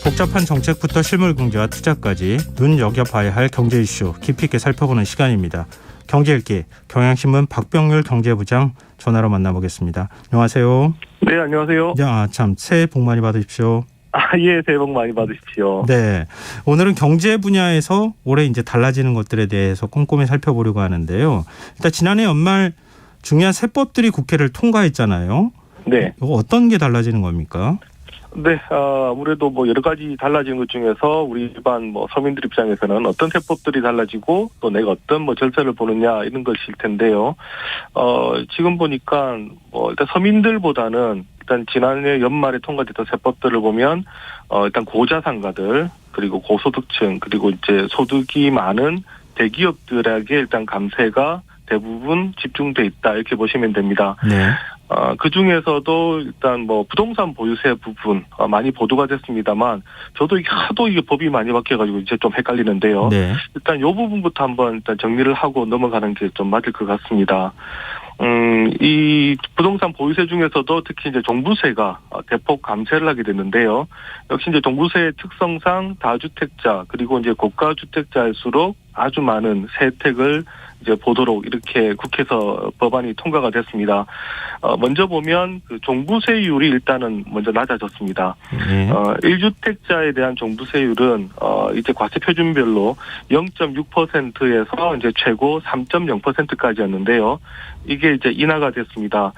복잡한 정책부터 실물 경제와 투자까지 눈여겨봐야 할 경제 이슈 깊이 있게 살펴보는 시간입니다. 경제읽기 경향신문 박병률 경제부장 전화로 만나보겠습니다. 안녕하세요. 네, 안녕하세요. 참 새해 복 많이 받으십시오. 예, 새해 복 많이 받으십시오. 네, 오늘은 경제 분야에서 올해 이제 달라지는 것들에 대해서 꼼꼼히 살펴보려고 하는데요. 일단 지난해 연말 중요한 세법들이 국회를 통과했잖아요. 네. 이거 어떤 게 달라지는 겁니까? 네, 아무래도 여러 가지 달라진 것 중에서 우리 일반 서민들 입장에서는 어떤 세법들이 달라지고 또 내가 어떤 절차를 보느냐 이런 것일 텐데요. 지금 보니까 일단 서민들보다는 일단 지난해 연말에 통과됐던 세법들을 보면 일단 고자산가들 그리고 고소득층 그리고 이제 소득이 많은 대기업들에게 일단 감세가 대부분 집중돼 있다 이렇게 보시면 됩니다. 네. 그 중에서도 일단 부동산 보유세 부분 많이 보도가 됐습니다만 저도 하도 이게 법이 많이 바뀌어가지고 이제 좀 헷갈리는데요. 네. 일단 이 부분부터 한번 일단 정리를 하고 넘어가는 게 좀 맞을 것 같습니다. 이 부동산 보유세 중에서도 특히 이제 종부세가 대폭 감세를 하게 됐는데요. 역시 이제 종부세의 특성상 다주택자 그리고 이제 고가주택자일수록 아주 많은 세 혜택을 이제 보도록 이렇게 국회에서 법안이 통과가 됐습니다. 먼저 보면 그 종부세율이 일단은 먼저 낮아졌습니다. 1주택자에 대한 종부세율은 이제 과세 표준별로 0.6%에서 이제 최고 3.0%까지였는데요. 이게 이제 인하가 됐습니다.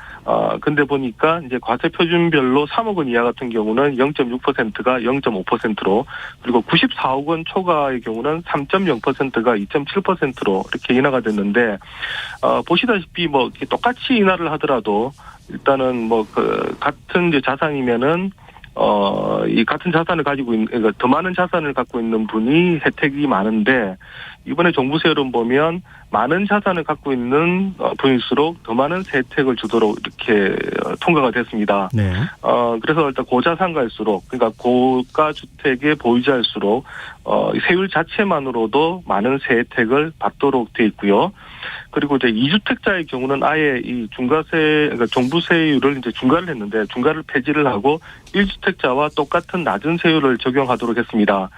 근데 보니까 이제 과세 표준별로 3억 원 이하 같은 경우는 0.6%가 0.5%로 그리고 94억 원 초과의 경우는 3.0%가 2.7%로 이렇게 인하가 됐는데 보시다시피 똑같이 인하를 하더라도 일단은 같은 이제 자산이면은 이 같은 자산을 가지고 있는 그러니까 더 많은 자산을 갖고 있는 분이 혜택이 많은데 이번에 종부세율은 보면 많은 자산을 갖고 있는 분일수록 더 많은 혜택을 주도록 이렇게 통과가 됐습니다. 네. 그래서 일단 고자산가일수록 그러니까 고가 주택의 보유자일수록 세율 자체만으로도 많은 세 혜택을 받도록 돼 있고요. 그리고 이제 2주택자의 경우는 아예 이 그러니까 종부세율을 이제 중과를 했는데 중과를 폐지를 하고 1주택자와 똑같은 낮은 세율을 적용하도록 했습니다.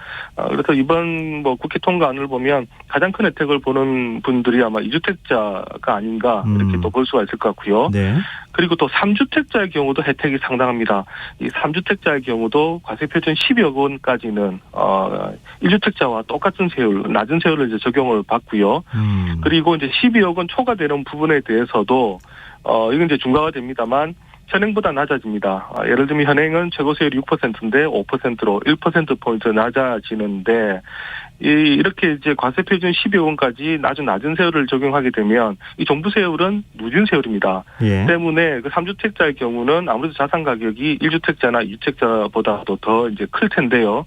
그래서 이번 국회 통과안을 보면 가장 큰 혜택을 보는 분들이 아마 2주택자가 아닌가 이렇게 또 볼 수가 있을 것 같고요. 네. 그리고 또 3주택자의 경우도 혜택이 상당합니다. 이 3주택자의 경우도 과세 표준 12억 원까지는 1주택자와 똑같은 세율, 낮은 세율을 이제 적용을 받고요. 그리고 이제 12억 원 초과되는 부분에 대해서도 이건 이제 중과가 됩니다만 현행보다 낮아집니다. 예를 들면 현행은 최고세율이 6%인데 5%로 1%포인트 낮아지는데 이렇게 이제 과세 표준 12억 원까지 아주 낮은 세율을 적용하게 되면 이 종부세율은 누진 세율입니다. 예. 때문에 그 3주택자의 경우는 아무래도 자산 가격이 1주택자나 2주택자보다도 더 이제 클 텐데요.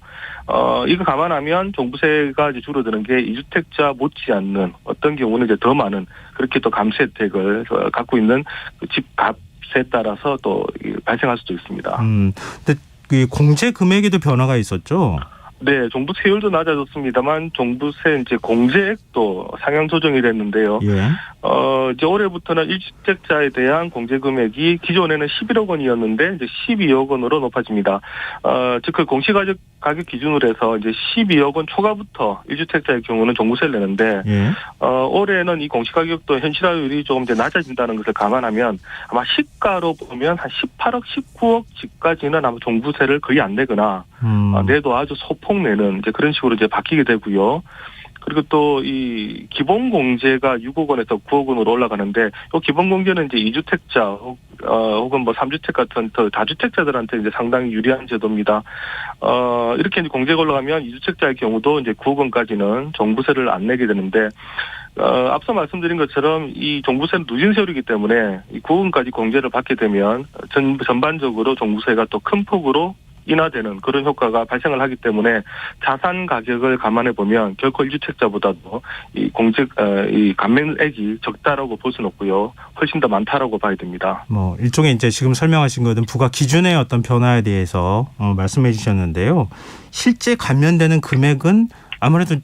이거 감안하면 종부세가 이제 줄어드는 게 2주택자 못지않는 어떤 경우는 이제 더 많은 그렇게 또 감세 혜택을 갖고 있는 그 집값에 따라서 또 발생할 수도 있습니다. 근데 그 공제 금액에도 변화가 있었죠? 네, 종부세율도 낮아졌습니다만 종부세 이제 공제액도 상향 조정이 됐는데요. 예. 이제 올해부터는 1주택자에 대한 공제 금액이 기존에는 11억 원이었는데 이제 12억 원으로 높아집니다. 즉 그 공시가격 기준으로 해서 이제 12억 원 초과부터 1주택자의 경우는 종부세를 내는데 예. 올해는 이 공시가격도 현실화율이 조금 이제 낮아진다는 것을 감안하면 아마 시가로 보면 한 18억, 19억 집까지는 아마 종부세를 거의 안 내거나 내도 아주 소폭 내는 이제 그런 식으로 이제 바뀌게 되고요. 그리고 또 이 기본 공제가 6억 원에서 9억 원으로 올라가는데 이 기본 공제는 이제 2주택자 혹은 3주택 같은 더 다주택자들한테 이제 상당히 유리한 제도입니다. 이렇게 이제 공제가 올라가면 2주택자의 경우도 이제 9억 원까지는 종부세를 안 내게 되는데 앞서 말씀드린 것처럼 이 종부세는 누진 세율이기 때문에 이 9억 원까지 공제를 받게 되면 전반적으로 종부세가 또 큰 폭으로 인하되는 그런 효과가 발생을 하기 때문에 자산 가격을 감안해 보면 결코 1주택자보다도 이 감면액이 적다라고 볼 수는 없고요. 훨씬 더 많다라고 봐야 됩니다. 일종의 이제 지금 설명하신 것은 부과 기준의 어떤 변화에 대해서 말씀해 주셨는데요. 실제 감면되는 금액은 아무래도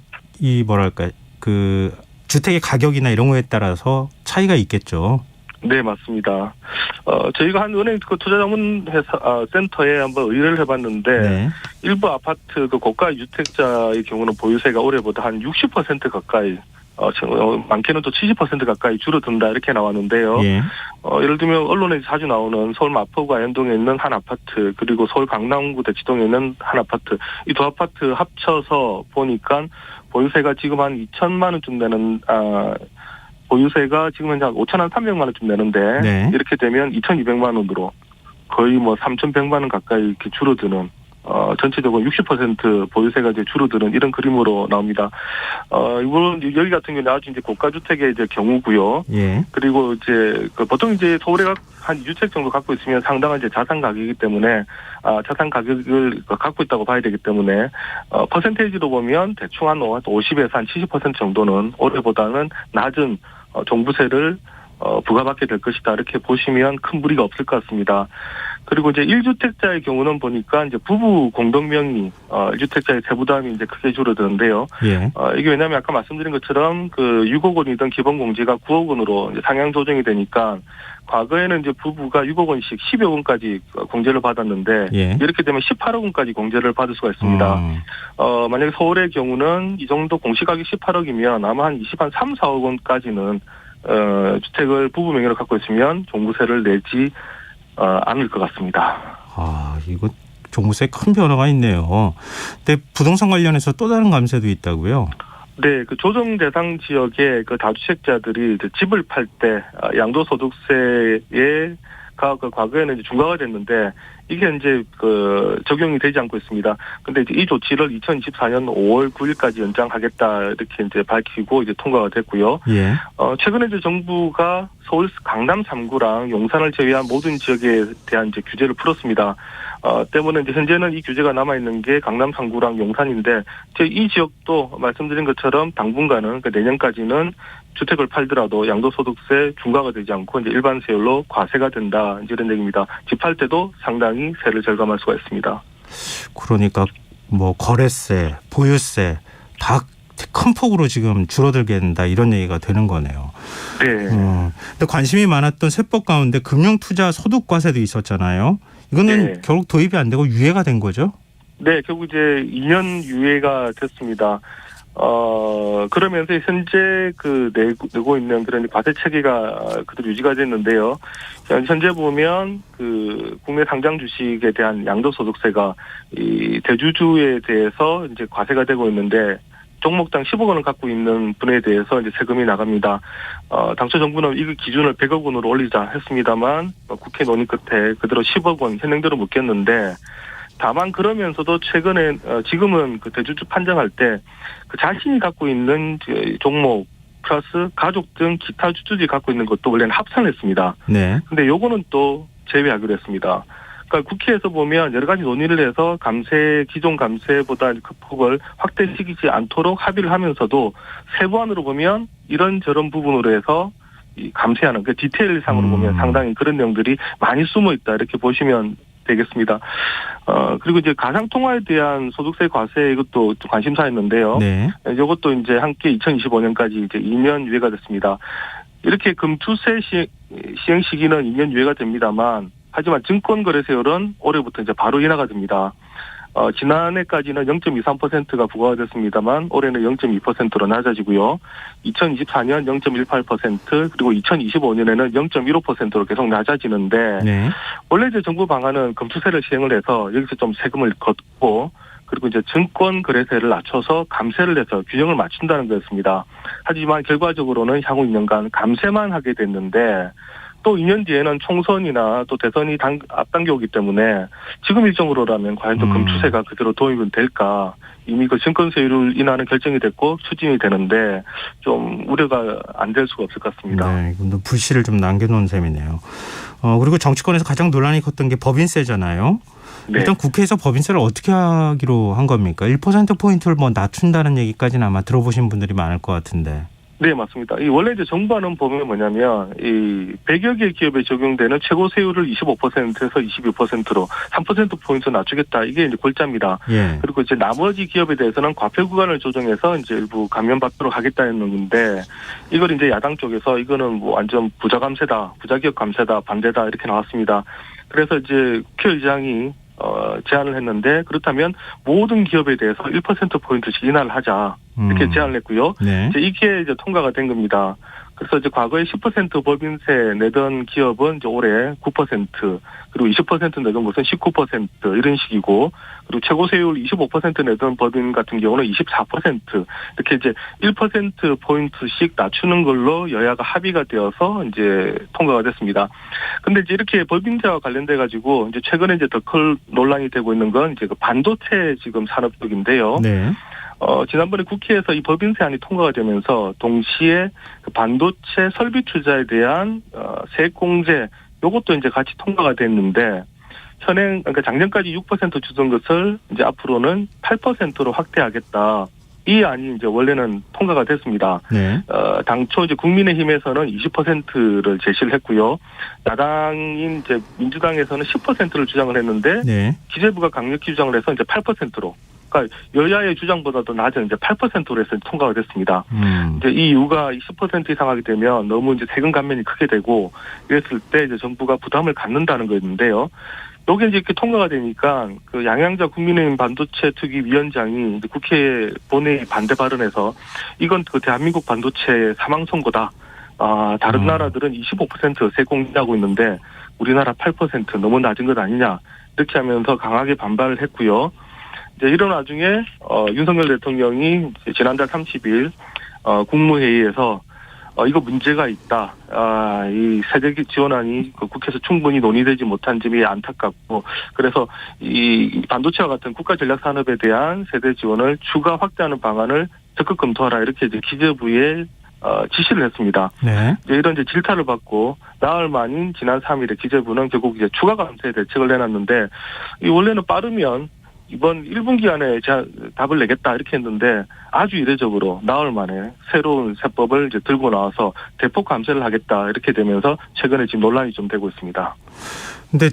그 주택의 가격이나 이런 거에 따라서 차이가 있겠죠. 네, 맞습니다. 저희가 한 은행 그 투자자문회사 센터에 한번 의뢰를 해봤는데 네. 일부 아파트 그 고가 주택자의 경우는 보유세가 올해보다 한 60% 가까이 많게는 또 70% 가까이 줄어든다 이렇게 나왔는데요. 예. 예를 들면 언론에 자주 나오는 서울 마포구 안현동에 있는 한 아파트 그리고 서울 강남구 대치동에 있는 한 아파트 이 두 아파트 합쳐서 보니까 보유세가 지금 한 2천만 원쯤 되는 보유세가 지금 현재 한 5,300만 원쯤 내는데 네. 이렇게 되면 2,200만 원으로 거의 뭐 3,100만 원 가까이 이렇게 줄어드는 전체적으로 60% 보유세가 이제 줄어드는 이런 그림으로 나옵니다. 이번 여기 같은 경우는 아주 이제 고가 주택의 이제 경우고요. 예. 그리고 이제 보통 이제 서울에 한 2주택 정도 갖고 있으면 상당한 이제 자산 가격이기 때문에 자산 가격을 갖고 있다고 봐야 되기 때문에 퍼센테이지로 보면 대충 한 50에서 한 70% 정도는 올해보다는 낮은 종부세를 부과받게 될 것이다. 이렇게 보시면 큰 무리가 없을 것 같습니다. 그리고 이제 1주택자의 경우는 보니까 이제 부부 공동명의 1주택자의 세부담이 이제 크게 줄어드는데요. 예. 이게 왜냐하면 아까 말씀드린 것처럼 그 6억 원이던 기본 공제가 9억 원으로 이제 상향 조정이 되니까 과거에는 이제 부부가 6억 원씩 10여 원까지 공제를 받았는데 예. 이렇게 되면 18억 원까지 공제를 받을 수가 있습니다. 만약에 서울의 경우는 이 정도 공시가격 18억이면 아마 한 3, 4억 원까지는 주택을 부부 명의로 갖고 있으면 종부세를 내지 않을 것 같습니다. 이거 종부세 큰 변화가 있네요. 근데 부동산 관련해서 또 다른 감세도 있다고요? 네, 그 조정 대상 지역의 그 다주택자들이 이제 집을 팔 때 양도소득세에 과거에는 이제 중과가 됐는데 이게 이제 적용이 되지 않고 있습니다. 근데 이제 이 조치를 2024년 5월 9일까지 연장하겠다 이렇게 이제 밝히고 이제 통과가 됐고요. 예. 최근에 이제 정부가 서울 강남 3구랑 용산을 제외한 모든 지역에 대한 이제 규제를 풀었습니다. 때문에 이제 현재는 이 규제가 남아 있는 게 강남 3구랑 용산인데 이 지역도 말씀드린 것처럼 당분간은 내년까지는 주택을 팔더라도 양도소득세 중과가 되지 않고 이제 일반 세율로 과세가 된다 이런 얘기입니다. 집 팔 때도 상당히 세를 절감할 수가 있습니다. 그러니까 뭐 거래세, 보유세 다 큰 폭으로 지금 줄어들게 된다 이런 얘기가 되는 거네요. 네. 근데 관심이 많았던 세법 가운데 금융투자 소득과세도 있었잖아요. 이거는 네. 결국 도입이 안 되고 유예가 된 거죠? 네, 결국 이제 2년 유예가 됐습니다. 그러면서 현재 내고 있는 그런 과세 체계가 그대로 유지가 됐는데요. 현재 보면 국내 상장 주식에 대한 양도소득세가 이 대주주에 대해서 이제 과세가 되고 있는데 종목당 10억 원을 갖고 있는 분에 대해서 이제 세금이 나갑니다. 당초 정부는 이 기준을 100억 원으로 올리자 했습니다만 국회 논의 끝에 그대로 10억 원 현행대로 묶였는데 다만 그러면서도 최근에 지금은 그 대주주 판정할 때 그 자신이 갖고 있는 종목 플러스 가족 등 기타 주주들이 갖고 있는 것도 원래는 합산했습니다. 네. 근데 요거는 또 제외하기로 했습니다. 그러니까 국회에서 보면 여러 가지 논의를 해서 기존 감세보다 그 폭을 확대시키지 않도록 합의를 하면서도 세부안으로 보면 이런저런 부분으로 해서 이 감세하는 그 디테일상으로 보면 상당히 그런 내용들이 많이 숨어 있다 이렇게 보시면 되겠습니다. 그리고 이제 가상통화에 대한 소득세 과세 이것도 관심사였는데요. 네. 이것도 이제 함께 2025년까지 이제 2년 유예가 됐습니다. 이렇게 금투세 시행 시기는 2년 유예가 됩니다만 하지만 증권거래세율은 올해부터 이제 바로 인하가 됩니다. 지난해까지는 0.23%가 부과가 됐습니다만 올해는 0.2%로 낮아지고요. 2024년 0.18% 그리고 2025년에는 0.15%로 계속 낮아지는데 네. 원래 이제 정부 방안은 금투세를 시행을 해서 여기서 좀 세금을 걷고 그리고 이제 증권거래세를 낮춰서 감세를 해서 균형을 맞춘다는 거였습니다. 하지만 결과적으로는 향후 2년간 감세만 하게 됐는데 또 2년 뒤에는 총선이나 또 대선이 앞당겨 오기 때문에 지금 일정으로라면 과연 또 금투세가 그대로 도입은 될까 이미 그 증권세율을 인하는 결정이 됐고 추진이 되는데 좀 우려가 안 될 수가 없을 것 같습니다. 네, 이건 불씨를 좀 남겨놓은 셈이네요. 그리고 정치권에서 가장 논란이 컸던 게 법인세잖아요. 네. 일단 국회에서 법인세를 어떻게 하기로 한 겁니까? 1%포인트를 뭐 낮춘다는 얘기까지는 아마 들어보신 분들이 많을 것 같은데. 네, 맞습니다. 이 원래 이제 정부안은 보면 뭐냐면 이 100여 개 기업에 적용되는 최고 세율을 25%에서 22%로 3%포인트 낮추겠다. 이게 이제 골자입니다. 예. 그리고 이제 나머지 기업에 대해서는 과표 구간을 조정해서 이제 일부 감면받도록 하겠다는 건데, 이걸 이제 야당 쪽에서 이거는 뭐 완전 부자 감세다, 부자기업 감세다, 반대다 이렇게 나왔습니다. 그래서 이제 국회의장이 제안을 했는데, 그렇다면 모든 기업에 대해서 1%포인트씩 인하를 하자. 이렇게 제안을 했고요. 네. 이제 이게 이제 통과가 된 겁니다. 그래서 이제 과거에 10% 법인세 내던 기업은 이제 올해 9%, 그리고 20% 내던 것은 19% 이런 식이고, 그리고 최고 세율 25% 내던 법인 같은 경우는 24% 이렇게 이제 1%포인트씩 낮추는 걸로 여야가 합의가 되어서 이제 통과가 됐습니다. 근데 이제 이렇게 법인세와 관련돼 가지고 이제 최근에 이제 더 큰 논란이 되고 있는 건 이제 그 반도체 지금 산업 쪽인데요. 네. 지난번에 국회에서 이 법인세안이 통과가 되면서 동시에 그 반도체 설비 투자에 대한 세액공제 요것도 이제 같이 통과가 됐는데, 그러니까 작년까지 6% 주던 것을 이제 앞으로는 8%로 확대하겠다. 이 안이 이제 원래는 통과가 됐습니다. 네. 당초 이제 국민의힘에서는 20%를 제시를 했고요. 야당인 이제 민주당에서는 10%를 주장을 했는데, 네. 기재부가 강력히 주장을 해서 이제 8%로. 그러니까 여야의 주장보다도 낮은 이제 8%로 해서 통과가 됐습니다. 이제 이 이유가 20% 이상 하게 되면 너무 이제 세금 감면이 크게 되고, 이랬을 때 이제 정부가 부담을 갖는다는 거였는데요. 요게 이제 이렇게 통과가 되니까 그 양양자 국민의힘 반도체 특위 위원장이 이제 국회 본회의 반대 발언에서 이건 그 대한민국 반도체 사망 선고다. 다른 나라들은 25% 세공제하고 있는데 우리나라 8% 너무 낮은 것 아니냐, 이렇게 하면서 강하게 반발을 했고요. 이제 이런 와중에 윤석열 대통령이 지난달 30일 국무회의에서 이거 문제가 있다. 이 세대 지원안이 그 국회에서 충분히 논의되지 못한 점이 안타깝고, 그래서 이 반도체와 같은 국가 전략 산업에 대한 세대 지원을 추가 확대하는 방안을 적극 검토하라, 이렇게 이제 기재부에 지시를 했습니다. 네. 이제 이런 이제 질타를 받고 나흘 만인 지난 3일에 기재부는 결국 이제 추가 감세 대책을 내놨는데, 이 원래는 빠르면 이번 1분기 안에 답을 내겠다 이렇게 했는데, 아주 이례적으로 나흘 만에 새로운 세법을 이제 들고 나와서 대폭 감세를 하겠다 이렇게 되면서 최근에 지금 논란이 좀 되고 있습니다. 근데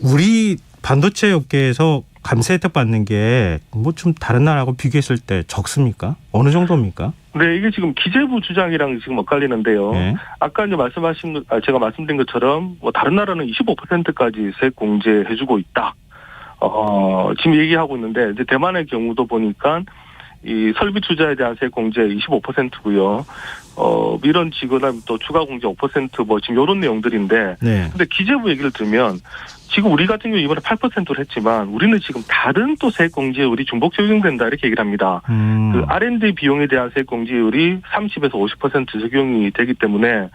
우리 반도체 업계에서 감세 혜택 받는 게 뭐 좀 다른 나라하고 비교했을 때 적습니까? 어느 정도입니까? 네, 이게 지금 기재부 주장이랑 지금 엇갈리는데요. 네. 아까 이제 제가 말씀드린 것처럼 뭐 다른 나라는 25%까지 세액 공제해주고 있다. 지금 얘기하고 있는데, 이제 대만의 경우도 보니까 이 설비 투자에 대한 세액 공제 25%고요. 이런 지거나 또 추가 공제 5% 뭐 지금 이런 내용들인데, 네. 근데 기재부 얘기를 들으면 지금 우리 같은 경우 이번에 8%를 했지만 우리는 지금 다른 또 세액 공제율이 중복 적용된다 이렇게 얘기를 합니다. 그 R&D 비용에 대한 세액 공제율이 30에서 50% 적용이 되기 때문에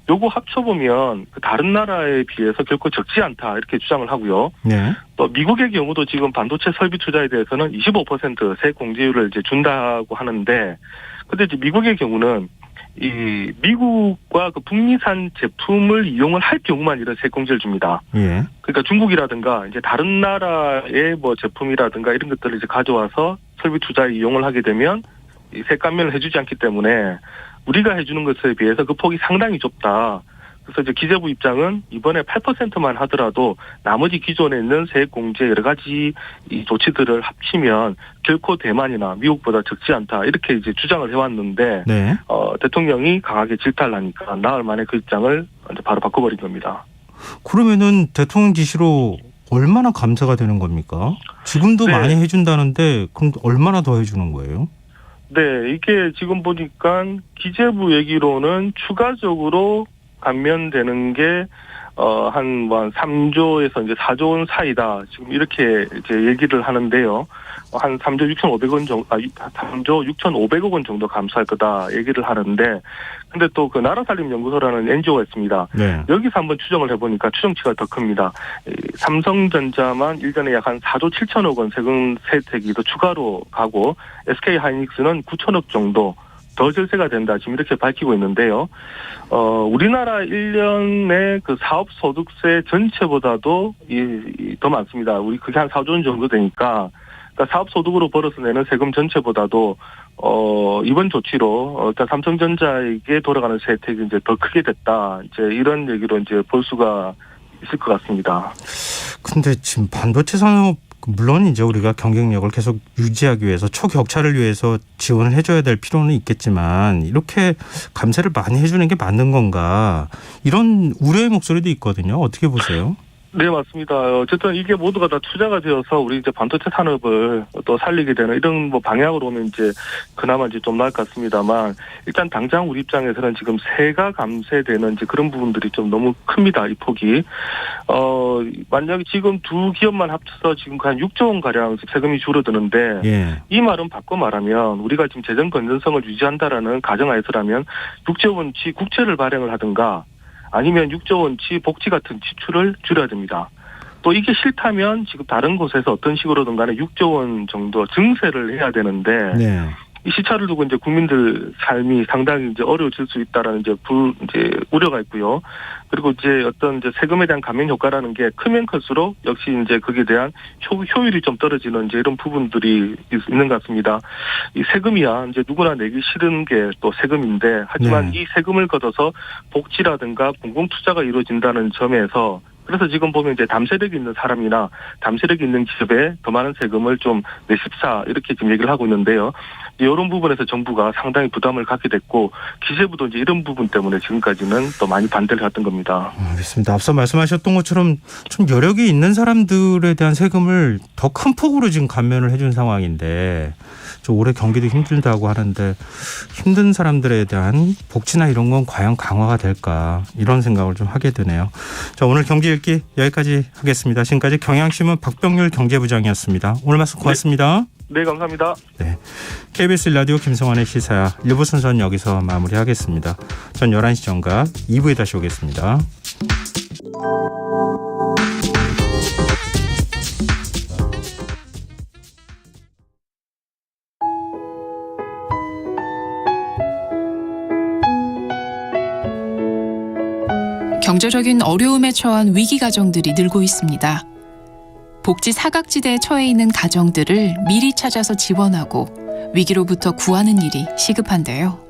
요거 합쳐보면 그 다른 나라에 비해서 결코 적지 않다 이렇게 주장을 하고요. 네. 또 미국의 경우도 지금 반도체 설비 투자에 대해서는 25% 세액 공제율을 이제 준다고 하는데, 근데 이제 미국의 경우는 이 미국과 그 북미산 제품을 이용을 할 경우만 이런 세액 공제를 줍니다. 예. 그러니까 중국이라든가 이제 다른 나라의 뭐 제품이라든가 이런 것들을 이제 가져와서 설비 투자에 이용을 하게 되면 이 세액 감면을 해주지 않기 때문에 우리가 해주는 것에 비해서 그 폭이 상당히 좁다. 그래서 이제 기재부 입장은 이번에 8%만 하더라도 나머지 기존에 있는 세액 공제 여러 가지 이 조치들을 합치면 결코 대만이나 미국보다 적지 않다 이렇게 이제 주장을 해왔는데, 네. 대통령이 강하게 질타를 하니까 나흘 만에 그 입장을 이제 바로 바꿔버린 겁니다. 그러면은 대통령 지시로 얼마나 감세가 되는 겁니까? 지금도 네. 많이 해준다는데 그럼 얼마나 더 해주는 거예요? 네, 이게 지금 보니까 기재부 얘기로는 추가적으로 감면되는 게 한 3조에서 이제 4조 원 사이다. 지금 이렇게 이제 얘기를 하는데요. 한 3조 6,500원 정도, 3조 6,500억 원 정도 감소할 거다 얘기를 하는데, 근데 또 그 나라살림연구소라는 NGO가 있습니다. 네. 여기서 한번 추정을 해보니까 추정치가 더 큽니다. 삼성전자만 1년에 약 한 4조 7천억 원 세금 혜택이 더 추가로 가고, SK하이닉스는 9천억 정도 더 절세가 된다. 지금 이렇게 밝히고 있는데요. 우리나라 1년의 그 사업 소득세 전체보다도 더 많습니다. 우리 그게 한 4조 원 정도 되니까, 그러니까 사업 소득으로 벌어서 내는 세금 전체보다도 이번 조치로 일단 삼성전자에게 돌아가는 세 혜택이 이제 더 크게 됐다. 이제 이런 얘기로 이제 볼 수가 있을 것 같습니다. 근데 지금 반도체 산업 물론 이제 우리가 경쟁력을 계속 유지하기 위해서 초격차를 위해서 지원을 해줘야 될 필요는 있겠지만 이렇게 감세를 많이 해주는 게 맞는 건가 이런 우려의 목소리도 있거든요. 어떻게 보세요? 네, 맞습니다. 어쨌든 이게 모두가 다 투자가 되어서 우리 이제 반도체 산업을 또 살리게 되는 이런 뭐 방향으로는 이제 그나마 이제 좀 나을 것 같습니다만 일단 당장 우리 입장에서는 지금 세가 감세되는 이제 그런 부분들이 좀 너무 큽니다. 이 폭이. 만약에 지금 두 기업만 합쳐서 지금 한 6조 원 가량 세금이 줄어드는데 예. 이 말은 바꿔 말하면 우리가 지금 재정 건전성을 유지한다라는 가정하에서라면 6조 원치 국채를 발행을 하든가 아니면 6조 원치 복지 같은 지출을 줄여야 됩니다. 또 이게 싫다면 지금 다른 곳에서 어떤 식으로든 간에 6조 원 정도 증세를 해야 되는데 네. 이 시차를 두고 이제 국민들 삶이 상당히 이제 어려워질 수 있다라는 이제 우려가 있고요. 그리고 이제 어떤 이제 세금에 대한 감면 효과라는 게 크면 클수록 역시 이제 거기에 대한 효율이 좀 떨어지는 이제 이런 부분들이 있는 것 같습니다. 이 세금이야 이제 누구나 내기 싫은 게 또 세금인데 하지만 이 세금을 걷어서 복지라든가 공공 투자가 이루어진다는 점에서 그래서 지금 보면 이제 담세력이 있는 사람이나 담세력이 있는 기업에 더 많은 세금을 좀 내십사 이렇게 지금 얘기를 하고 있는데요. 이런 부분에서 정부가 상당히 부담을 갖게 됐고 기재부도 이제 이런 부분 때문에 지금까지는 또 많이 반대를 했던 겁니다. 알겠습니다. 앞서 말씀하셨던 것처럼 좀 여력이 있는 사람들에 대한 세금을 더 큰 폭으로 지금 감면을 해준 상황인데 좀 올해 경기도 힘들다고 하는데 힘든 사람들에 대한 복지나 이런 건 과연 강화가 될까 이런 생각을 좀 하게 되네요. 자, 오늘 경제 읽기 여기까지 하겠습니다. 지금까지 경향신문 박병률 경제부장이었습니다. 오늘 말씀 고맙습니다. 네, 감사합니다. 네, KBS 라디오 김성환의 시사 1부 순서는 여기서 마무리하겠습니다. 전 11시 전과 2부에 다시 오겠습니다. 경제적인 어려움에 처한 위기 가정들이 늘고 있습니다. 복지 사각지대에 처해 있는 가정들을 미리 찾아서 지원하고 위기로부터 구하는 일이 시급한데요.